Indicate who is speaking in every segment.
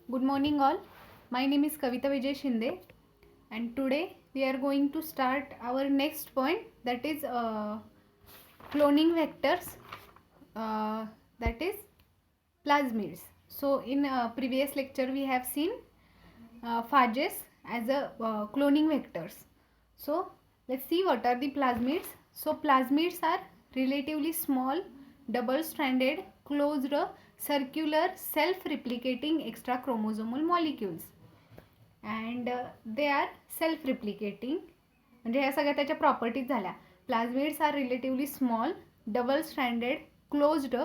Speaker 1: Good morning all. My name is Kavita Vijay Shinde and today we are going to start our next point, that is cloning vectors, that is plasmids. So in previous lecture we have seen phages as a cloning vectors. So let's see what are the plasmids. So plasmids are relatively small, double-stranded, closed, circular, self-replicating extra chromosomal molecules, and they are self-replicating. म्हणजे ह्या सगळ्या त्याच्या properties झाल्या. Plasmids are relatively small, double stranded, closed,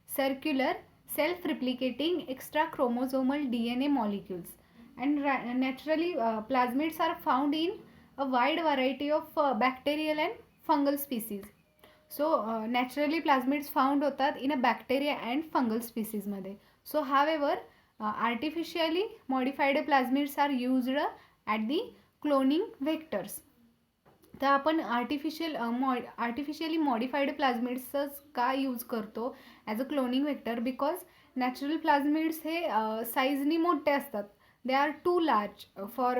Speaker 1: circular, self replicating extra chromosomal DNA molecules, and naturally plasmids are found in a wide variety of bacterial and fungal species. So naturally plasmids found होतात in a bacteria and fungal species मध्ये. So however artificially modified plasmids are used at the cloning vectors. तर आपण artificially modified प्लाझमिड्सच का use करतो as a cloning vector? Because natural plasmids हे साईजनी मोठे असतात. They are too large for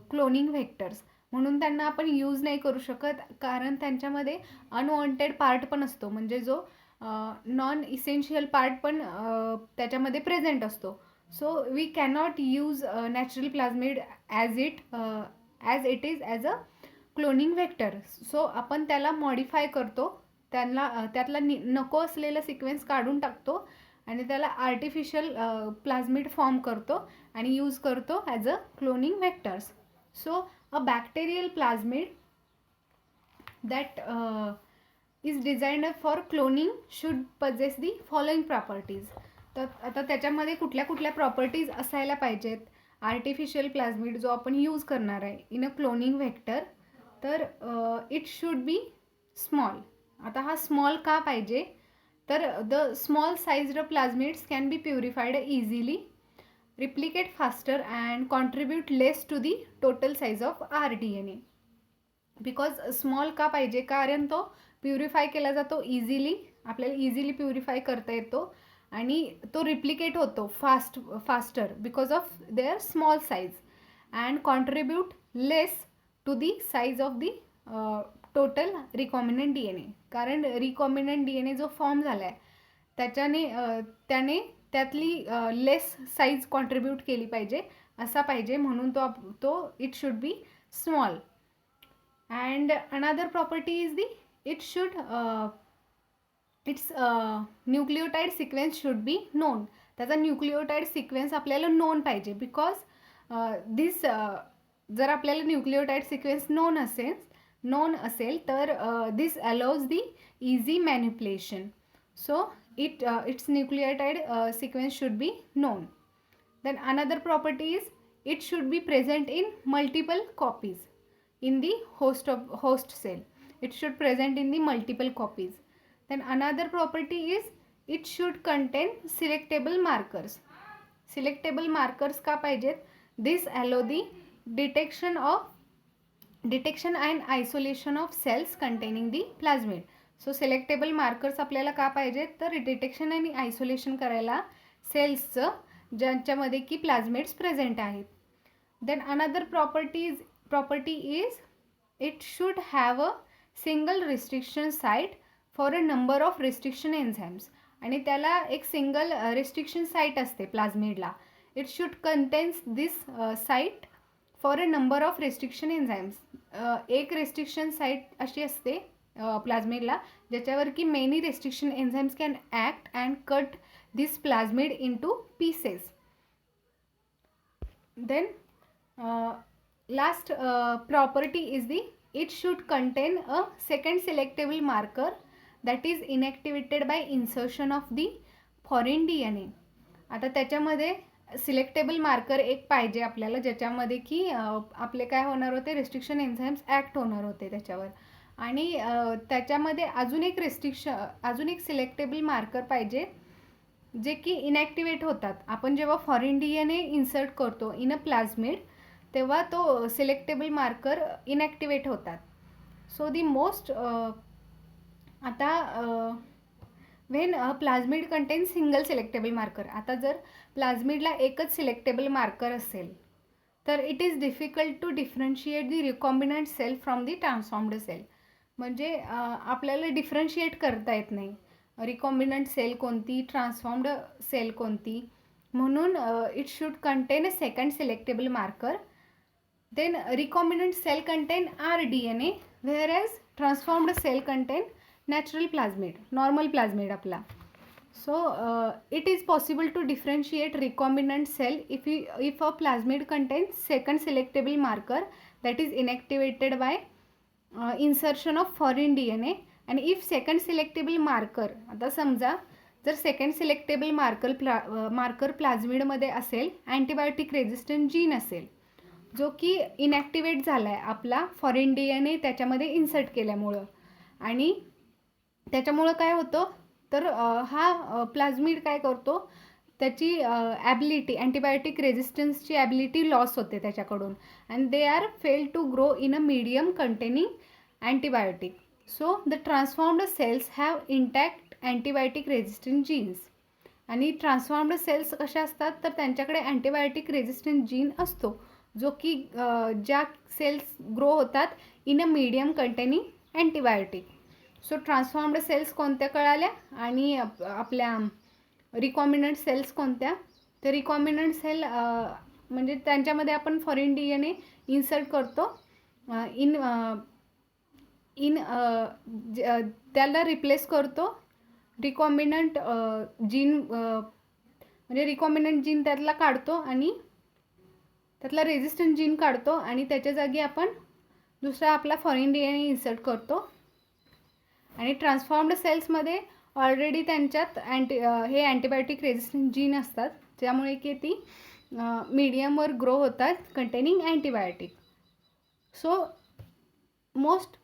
Speaker 1: cloning vectors, म्हणून त्यांना आपण यूज नाही करू शकत, कारण त्यांच्यामध्ये अनवॉन्टेड पार्ट पण असतो, म्हणजे जो नॉन इसेन्शियल पार्ट पण त्याच्यामध्ये प्रेझेंट असतो. So we cannot use natural plasmid as it is as a cloning vector. So आपण त्याला मॉडिफाय करतो, त्यातला नको असलेला सिक्वेन्स काढून टाकतो आणि त्याला आर्टिफिशियल प्लाझमिड फॉर्म करतो आणि यूज करतो as a cloning vectors. So a bacterial plasmid that is designed for cloning should possess the following properties. तर आता त्याच्यामध्ये कुठल्या कुठल्या प्रॉपर्टीज असायला पाहिजेत आर्टिफिशियल प्लाझमिड जो आपण यूज करणार आहे इन अ क्लोनिंग व्हेक्टर? तर इट शुड बी स्मॉल. आता हा स्मॉल का पाहिजे? तर the small sized plasmids can be purified easily, replicate faster and contribute less to the total size of RDNA. Because small का पाहिजे? कारण तो प्युरिफाय केला जातो इझिली, आपल्याला इझिली प्युरिफाय करता येतो आणि तो रिप्लिकेट होतो faster because of their small size, and contribute less to the size of the total recombinant DNA. कारण रिकॉम्बिनंट DNA जो फॉर्म झाला आहे त्याने त्यातली लेस साईज कॉन्ट्रीब्यूट केली पाहिजे, असा पाहिजे, म्हणून तो it should be small. And another property is its nucleotide sequence should be known. त्याचा न्यूक्लिओटाइड सिक्वेन्स आपल्याला नोन पाहिजे, बिकॉज जर आपल्याला न्यूक्लिओटाइड सिक्वेन्स नोन असेल तर this allows the easy manipulation. So it's nucleotide sequence should be known. Then another property is it should be present in multiple copies in the host cell. It should present in the multiple copies. Then another property is it should contain selectable markers. Selectable markers का पाहिजेत? This allow the detection and isolation of cells containing the plasmid. So selectable markers आपल्याला का पाहिजेत? तर detection आणि isolation करायला सेल्सचं ज्यांच्यामध्ये की प्लाझमिड्स प्रेझेंट आहेत. Then another property is it should have a single restriction site for a number of restriction enzymes. आणि त्याला एक सिंगल रिस्ट्रिक्शन साईट असते प्लाझमिडला. It should contains this site for a number of restriction enzymes. एक restriction site अशी असते प्लाझमिडला ज्याच्यावर की many restriction enzymes can act and cut this plasmid in two pieces. Then last property is it should contain a second selectable marker that is inactivated by insertion of the foreign DNA. आता त्याच्यामध्ये selectable marker एक पाहिजे आपल्याला ज्याच्यामध्ये की आपले काय होणार होते, रिस्ट्रिक्शन एन्झाईम्स ॲक्ट होणार होते त्याच्यावर, आणि त्याच्यामध्ये अजून एक सिलेक्टेबल मार्कर पाहिजे जे की इनॅक्टिवेट होतात. आपण जेव्हा फॉरेन DNA इन्सर्ट करतो इन अ प्लाझमिड तेव्हा तो सिलेक्टेबल मार्कर इनॅक्टिवेट होतात. सो दी मोस्ट आता when plasmid contain single selectable marker. आता जर प्लाझ्मिडला एकच सिलेक्टेबल मार्कर असेल तर it is difficult to differentiate the recombinant cell from the transformed cell. म्हणजे आपल्याला डिफरन्शिएट करता येत नाही रिकॉम्बिनंट सेल कोणती, ट्रान्सफॉर्म्ड सेल कोणती. म्हणून it should contain a second selectable marker. Then recombinant sale content rDNA, whereas transformed cell contain natural plasmid, normal plasmid आपला. So it is possible to differentiate recombinant cell if a plasmid contains second selectable marker that is inactivated by insertion of foreign DNA. and if second selectable marker, आता समजा जर second selectable marker प्लाझ्मिडमध्ये असेल, antibiotic resistant gene असेल जो की इनॅक्टिवेट झाला आहे आपला फॉरेन DNA त्याच्यामध्ये इन्सर्ट केल्यामुळं, आणि त्याच्यामुळं काय होतं तर हा प्लाझ्मिड काय करतो, त्याची ॲबिलिटी, अँटीबायोटिक रेजिस्टन्सची ॲबिलिटी लॉस होते त्याच्याकडून, and they are fail to grow in a medium containing antibiotic. So the transformed cells have intact antibiotic resistant genes. आणि ट्रान्सफॉर्म्ड सेल्स कशा असतात तर त्यांच्याकडे अँटीबायोटिक रेजिस्टंट जीन असतो जो की ज्या सेल्स ग्रो होतात in a medium containing antibiotic. So transformed cells कोणत्या कळाल्या, आणि आपल्या रिकॉम्बिनंट सेल्स कोणत्या. तर रिकॉम्बिनंट सेल म्हणजे त्यांच्यामध्ये आपण फॉरेन DNA इन्सर्ट करतो त्याला रिप्लेस करतो रिकॉम्बिनंट जीन, म्हणजे रिकॉम्बिनंट जीन त्यातला काढतो आणि त्यातला रेजिस्टंट जीन काढतो आणि त्याच्या जागी आपण दुसरा आपला फॉरेन DNA इन्सर्ट करतो. आणि ट्रान्सफॉर्म्ड सेल्समध्ये ऑलरेडी त्यांच्यात हे अँटीबायोटिक रेजिस्टंट जीन असतात ज्यामुळे की ती मीडियमवर ग्रो होतात containing antibiotic. So most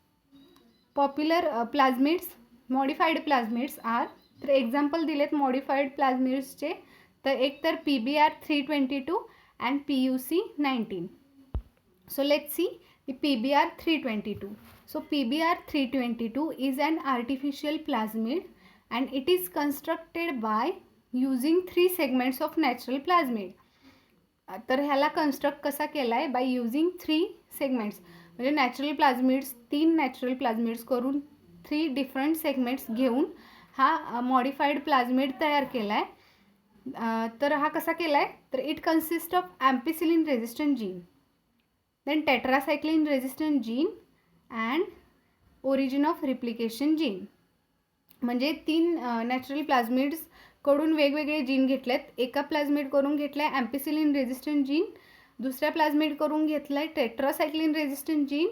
Speaker 1: popular plasmids, modified plasmids are, तर एक्झाम्पल दिलेत मॉडिफाईड प्लाझ्मिड्सचे, तर एक तर PBr 322 and PUC 19. So let's see the PBr 322. So PBr 322 is an artificial plasmid and it is constructed by using 3 segments of natural plasmid. तर ह्याला construct कसा केला आहे, बाय युझिंग 3 सेगमेंट्स, म्हणजे नॅचरल प्लाझ्मिड्स, 3 नॅचरल प्लाझ्मिड्स करून 3 डिफरंट सेगमेंट्स घेऊन हा modified प्लाझ्मिड तयार केला आहे. तर हा कसा केला आहे तर it consist of ampicillin resistant gene, then tetracycline resistant gene and origin of replication gene. म्हणजे 3 नॅचरल प्लाझ्मिड्स कडून वेगवेगळे जीन घेतलेत. एका प्लाझ्मिड करून घेतलं आहे ॲम्पिसिलिन रेजिस्टंट जीन, दुसऱ्या प्लाझ्मिड करून घेतलं आहे टेट्रासायक्लिन रेजिस्टंट जीन,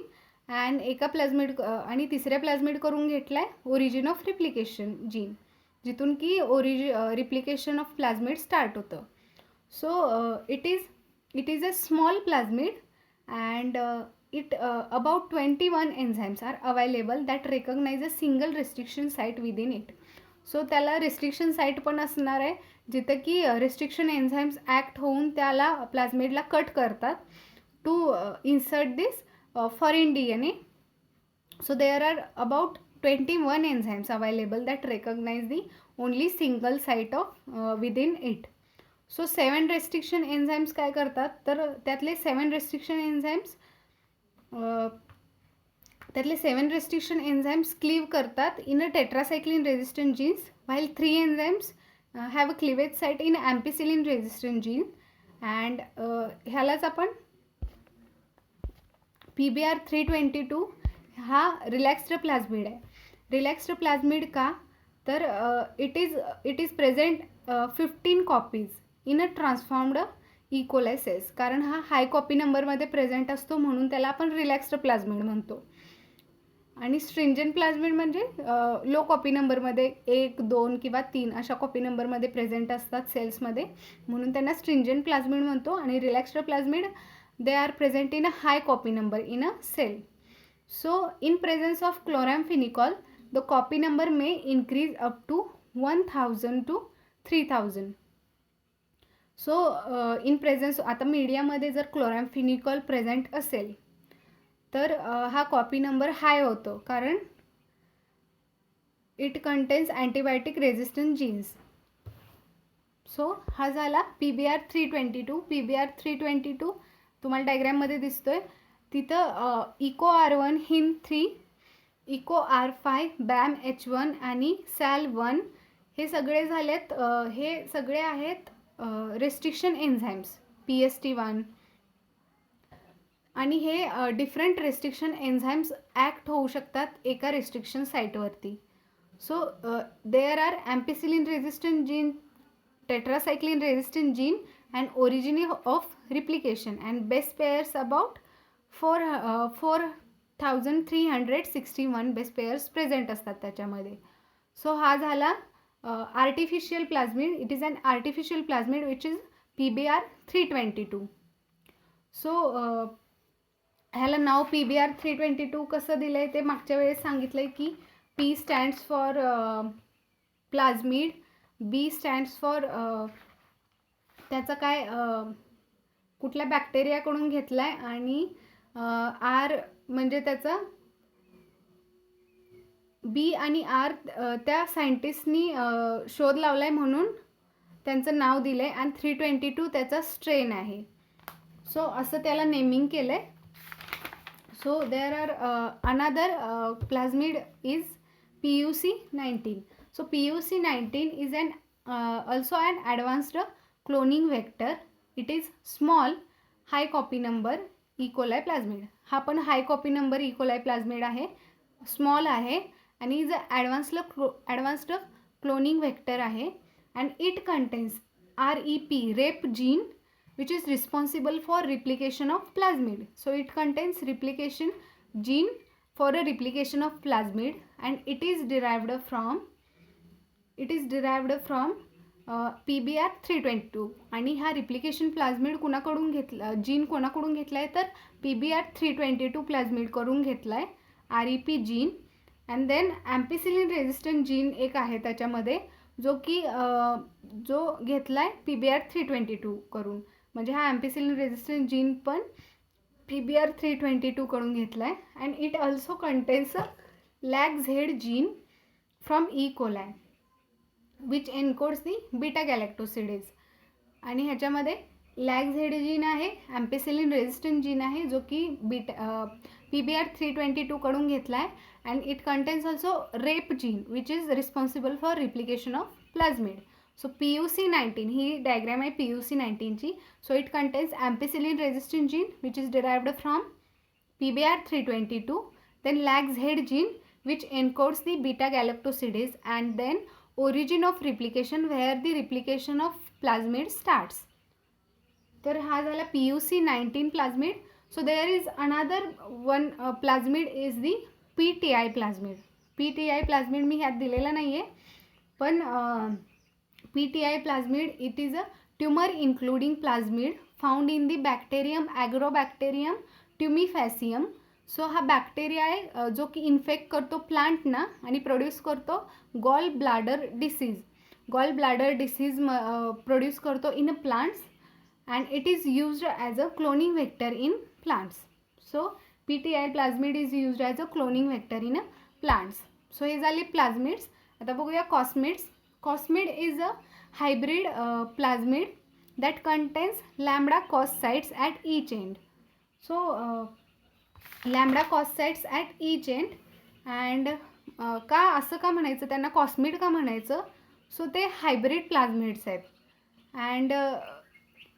Speaker 1: अँड एका प्लाझ्मिड आणि तिसऱ्या प्लाझ्मिड करून घेतला आहे ओरिजिन ऑफ रिप्लिकेशन जीन, जिथून की रिप्लिकेशन ऑफ प्लाझ्मिड स्टार्ट होतं. So it is a small plasmid and it about 21 enzymes are available that recognize a single restriction site within it. So त्याला रिस्ट्रिक्शन साईट पण असणार आहे जिथं की restriction enzymes act होऊन त्याला प्लाझ्मिडला कट करतात to insert this foreign DNA. So there are about 21 enzymes available that recognize the only single site of within it. So 7 restriction enzymes काय करतात तर त्यातले 7 restriction enzymes क्लीव करतात in a tetracycline resistant genes, while 3 enzymes have a cleavage site in ampicillin resistant gene. And ह्यालाच आपण PBr 322 हा relaxed प्लाझ्मिड आहे. Relaxed plasmid का तर it is present 15 copies in a transformed E coli cells, कारण हा हाय copy नंबरमध्ये प्रेझेंट असतो म्हणून त्याला आपण रिलॅक्स्ड प्लाझ्मिड म्हणतो. आणि स्ट्रिंजंट प्लाझ्मिड म्हणजे लो कॉपी नंबरमध्ये 1, 2 किंवा 3 अशा कॉपी नंबरमध्ये प्रेझेंट असतात सेल्समध्ये म्हणून त्यांना स्ट्रिंजंट प्लाझ्मिड म्हणतो. आणि relaxed plasmid they are present in a high copy number in a cell. So in presence of chloramphenicol the copy number may increase up to 1000 to 3000. So in presence, आता मीडियामध्ये जर क्लोरॅम्फिनिकॉल present असेल तर हा copy number high होतो, कारण it contains antibiotic resistant genes. So हा झाला PBR322. PBR322 तुम्हाला डायग्रॅममध्ये दिसतोय. तिथं EcoR1, HIM3, EcoR5, BAM-H1 आणि SAL1 हे सगळे झालेत. हे सगळे आहेत रेस्ट्रिक्शन एन्झाईम्स PST1. आणि हे डिफरंट रेस्ट्रिक्शन एन्झाईम्स ॲक्ट होऊ शकतात एका रेस्ट्रिक्शन साईटवरती. So there are ampicillin resistant gene, tetracycline resistant gene and origin of replication, and base pairs about 4361 base pairs present असतात त्याच्यामध्ये. सो हा झाला artificial plasmid. It is an artificial plasmid which is PBR322. So ह्याला नाव PBR322 कसं दिलं आहे ते मागच्या वेळेस सांगितलं आहे की P stands for plasmid, B stands for त्याचं काय कुठल्या बॅक्टेरियाकडून घेतला आहे, आणि R म्हणजे त्याचा B आणि R त्या सायंटिस्टनी शोध लावला आहे म्हणून त्यांचं नाव दिलं आहे, आणि 322 त्याचा स्ट्रेन आहे. सो असं त्याला नेमिंग केलं आहे. So there are another plasmid is PUC19. So PUC19 is an also an advanced cloning vector. It is small high copy number E. coli plasmid. हा पण high copy number E. coli plasmid आहे, small आहे, आणि is advanced cloning vector आहे. And it contains REP rep gene which is responsible for replication of plasmid. So it contains replication gene for a replication of plasmid, and it is derived from PBR322. आणि हा replication plasmid कुणाकडून घेतला, gene कोणाकडून घेतला आहे तर PBR322 प्लाझमिडकडून घेतला आहे, REP gene. And then ampicillin resistant gene एक आहे त्याच्यामध्ये, जो की जो घेतला आहे PBR322 कडून. म्हणजे हा अँपिसिलिन रेझिस्टंट जीन पण PBR322 कडून घेतला आहे. And it also contains LAGZ gene from E. coli which encodes the beta galactosidase. आणि ह्याच्यामध्ये LAGZ जीन आहे, अँपिसिलिन रेझिस्टंट जीन आहे, जो की PBR322 कडून घेतला आहे. And it contains also rep gene which is responsible for replication of plasmid. So PUC19 ही डायग्राम आहे PUC19ची. So it contains ampicillin resistant gene which is derived from PBR322, then LAGZ gene which encodes the beta galactosidase, and then origin of replication where the replication of plasmid starts. तर हा झाला PUC19 plasmid. So there is another one plasmid is the PTI plasmid. PTI plasmid मी ह्यात दिलेला नाही आहे, पण PTI plasmid it is a tumor including plasmid found in the bacterium Agrobacterium tumefacium. So हा bacteria आहे जो की इन्फेक्ट करतो प्लांटना आणि प्रोड्यूस करतो gall bladder disease. Gall bladder disease produce करतो in plants, and it is used as a cloning vector in plants. So PTI plasmid is used as a cloning vector in plants. So हे झाले plasmids. आता बघूया cosmids. Cosmid is a hybrid plasmid that contains lambda cos sites at each end. So lambda cos sites at each end. And का असं का म्हणायचं त्यांना, cosmid का म्हणायचं? सो ते हायब्रिड प्लाझमिड्स आहेत. And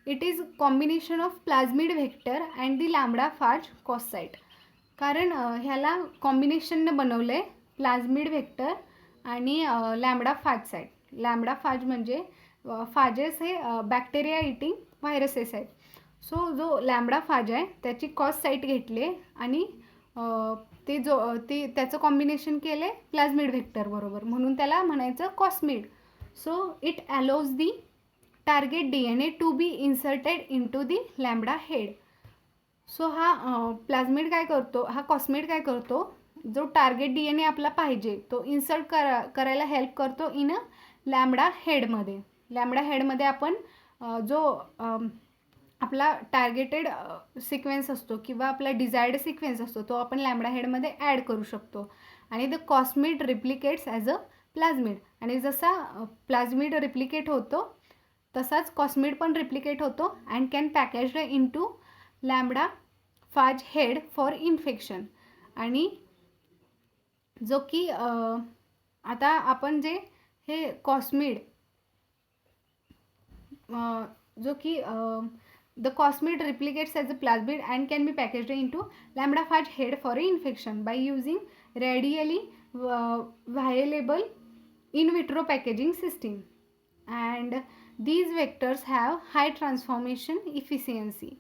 Speaker 1: it is combination of plasmid vector and the lambda phage cos site. कारण ह्याला कॉम्बिनेशननं बनवलं आहे प्लाझमिड व्हेक्टर आणि lambda phage site. Lambda phage म्हणजे फाजेस हे बॅक्टेरिया इटिंग व्हायरसेस आहेत. सो जो लॅम्बडा फाज आहे त्याची कॉस साईट घेतली आणि ते त्याचं कॉम्बिनेशन केलं आहे प्लाझमिड व्हेक्टर बरोबर, म्हणून त्याला म्हणायचं cosmid. So it allows the target DNA to be inserted into the lambda head. So हा प्लाझमिड काय करतो, हा कॉस्मिड काय करतो, जो टार्गेट DNA आपला पाहिजे तो इन्सर्ट करायला हेल्प करतो इन अ लॅम्बडा हेडमध्ये. लॅम्बडा हेडमध्ये आपण जो आपला टार्गेटेड सिक्वेन्स असतो किंवा आपला डिझायर्ड सिक्वेन्स असतो तो आपण लॅम्बडा हेडमध्ये ॲड करू शकतो. आणि the cosmid replicates as a plasmid. आणि जसा प्लाझ्मिड रिप्लिकेट होतो तसाच कॉस्मिड पण रिप्लिकेट होतो and can packaged into lambda phage head for infection. आणि जो की आता आपण जे हे कॉस्मिड जो की the cosmid replicates as a plasmid and can be packaged into lambda phage head for infection by using radially viable in vitro packaging system. And these vectors have high transformation efficiency.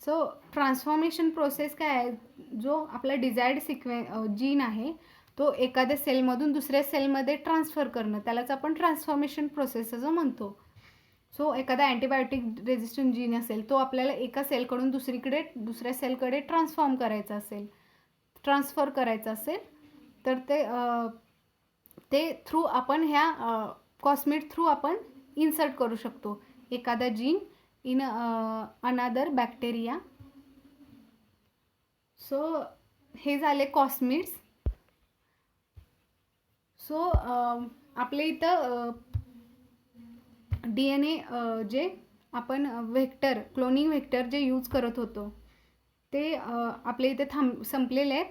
Speaker 1: So transformation process काय आहे, जो आपला desired gene आहे तो एखाद्या सेलमधून दुसऱ्या सेलमध्ये transfer करणं, त्यालाच आपण ट्रान्सफॉर्मेशन प्रोसेस असं म्हणतो. सो एखादा अँटीबायोटिक रेजिस्टंट जीन असेल तो आपल्याला एका सेलकडून दुसऱ्या सेलकडे ट्रान्सफर करायचा असेल तर ते थ्रू आपण ह्या कॉस्मिड थ्रू आपण इन्सर्ट करू शकतो एखादा जीन इन अनादर बॅक्टेरिया. सो हे झाले कॉस्मिड्स. सो आपल्या इथं DNA जे आपण व्हेक्टर क्लोनिंग व्हेक्टर जे यूज करत होतो ते आपल्या इथे संपलेले आहेत.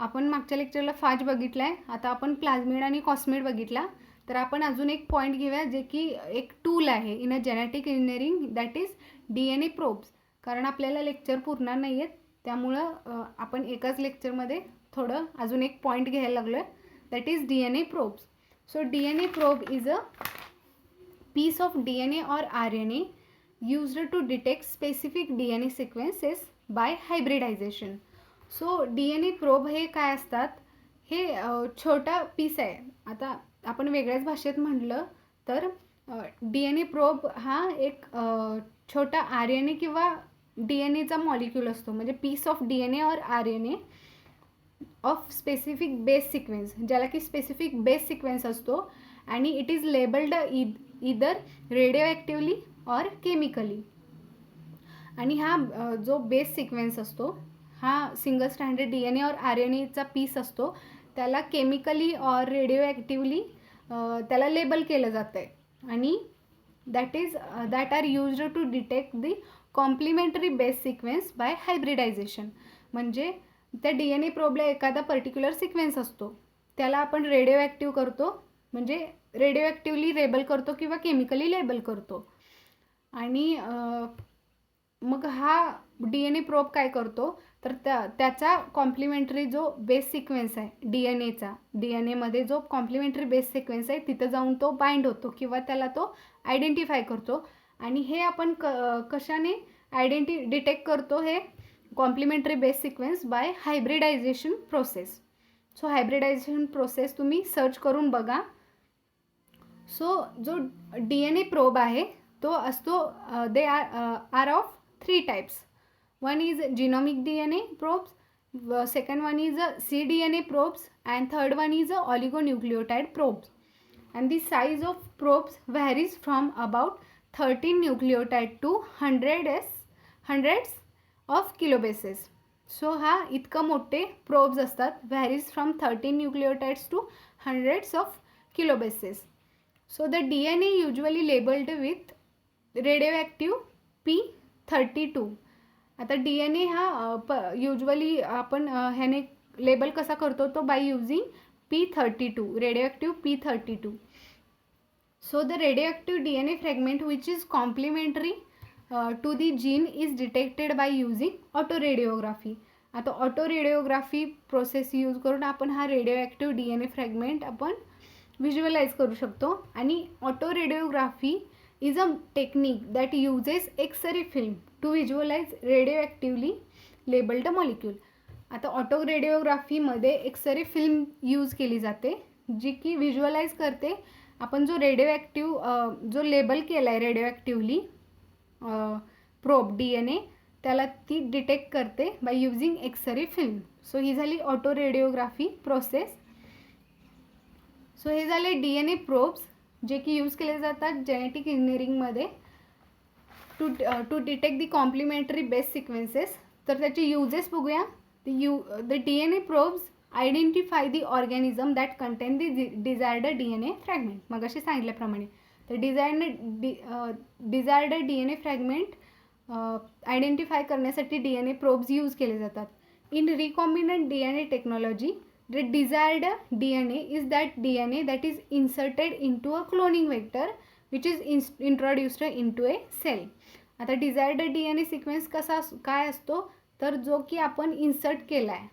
Speaker 1: आपण मागच्या लेक्चरला फाज बघितला आहे, आता आपण प्लाझ्मिड आणि कॉस्मिड बघितला. तर आपण अजून एक पॉईंट घेऊया जे की एक टूल आहे in a genetic engineering, that is DNA probes. कारण आपल्याला लेक्चर पुरणार नाही आहेत त्यामुळं आपण एकाच लेक्चरमध्ये थोडं अजून एक पॉईंट घ्यायला लागलो आहे, that is DNA probes. So DNA probe is a piece of DNA or RNA used to detect specific DNA sequences by hybridization. So DNA probe हे काय असतात, हे छोटा पीस आहे. आता आपण वेगळ्याच भाषेत म्हटलं तर DNA प्रोब हा एक छोटा RNA किंवा DNAचा मॉलिक्यूल असतो, म्हणजे पीस ऑफ DNA और RNA of specific base sequence, ज्याला की स्पेसिफिक बेस सिक्वेन्स असतो आणि it is labelled either radio और केमिकली. आणि हा जो बेस सिक्वेन्स असतो हा सिंगल स्टँडर्ड DNA और RNAचा पीस असतो, त्याला केमिकली और रेडिओ त्याला लेबल केलं जातं आहे. आणि that are used to detect the complementary base sequence by hybridisation. म्हणजे त्या DNA प्रोबला एखादा पर्टिक्युलर सिक्वेन्स असतो त्याला आपण रेडिओ करतो, म्हणजे रेडिओ लेबल करतो किंवा केमिकली लेबल करतो. आणि मग हा DNA प्रोब काय करतो तर त्याचा कॉम्प्लिमेंटरी जो बेस सिक्वेन्स आहे DNA मध्ये जो कॉम्प्लिमेंटरी बेस सिक्वेन्स आहे तिथं जाऊन तो बाइंड होतो किंवा त्याला तो आयडेंटिफाय करतो. आणि हे आपण कशाने डिटेक्ट करतो, हे complementary base sequence by hybridization process. So hybridization process तुम्ही सर्च करून बघा. सो जो DNA प्रोब आहे तो असतो, they are of 3 types. One is genomic DNA probes, second one is cDNA probes and third one is oligonucleotide probes. And the size of probes varies from about 13 nucleotide to hundreds of kilobases. So हा इतका मोठे probes असतात, varies from 13 nucleotides to hundreds of kilobases. So the DNA usually labeled with radioactive P32. आता DNA हा usually आपण ह्याने label कसा करतो तो by using P32, radioactive P32. So the radioactive DNA fragment which is complementary to the gene is detected by using autoradiography. आता ऑटोरेडिओग्राफी process use करून आपण हा रेडिओ DNA फ्रॅगमेंट आपण व्हिज्युअलाइज करू शकतो. आणि autoradiography is a technique that uses x-ray film to visualize radio labelled molecule. आता ऑटोरेडिओग्राफीमध्ये एक्सरे फिल्म यूज केली जाते जी की व्हिज्युअलाइज करते आपण जो जो लेबल केला आहे रेडिओ प्रोब DNA त्याला ती डिटेक्ट करते by using x-ray film. So ही झाली ऑटोरेडिओग्राफी प्रोसेस. सो हे झाले DNA प्रोब्स जे की यूज केले जातात जेनेटिक इंजिनिअरिंगमध्ये to detect the complementary base sequences. तर त्याचे यूजेस बघूया. The DNA probes identify the organism that contain the desired DNA fragment. मग अशी सांगितल्याप्रमाणे तर डिझायर्ड DNA फ्रॅगमेंट आयडेंटिफाय करण्यासाठी DNA प्रोब्स यूज केले जातात. In recombinant DNA technology the desired DNA is that DNA that is inserted into a cloning vector which is introduced into a cell. आता desired DNA sequence कसा काय असतो तर जो की आपण इन्सर्ट केला आहे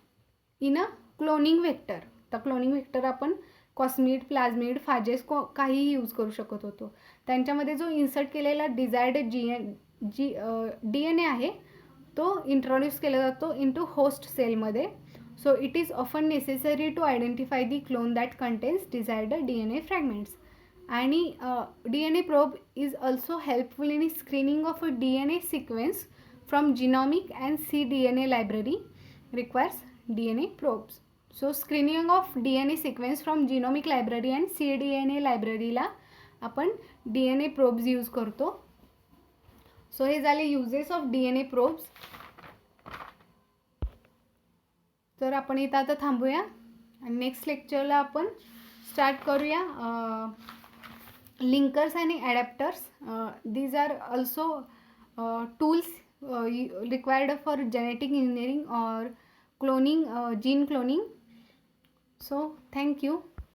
Speaker 1: इन अ क्लोनिंग व्हेक्टर. तर क्लोनिंग व्हेक्टर आपण कॉस्मिड, प्लाझमिड, फाजेस काहीही यूज करू शकत होतो. त्यांच्यामध्ये जो इन्सर्ट केलेला डिझायर्ड DNA आहे तो इंट्रोड्यूस केला जातो इंटू होस्ट सेलमध्ये. So it is often necessary to identify the clone that contains desired DNA fragments. And DNA probe is also helpful in screening of a DNA sequence from genomic and cDNA library requires DNA probes. So screening of DNA sequence from genomic library and cDNA library ला आपण DNA probes use करतो. So हे झाले uses of DNA probes. तर आपण इथं आता थांबूया आणि नेक्स्ट लेक्चरला आपण स्टार्ट करूया लिंकर्स आणि adapters. These are also tools required for genetic engineering or cloning, gene cloning. So thank you.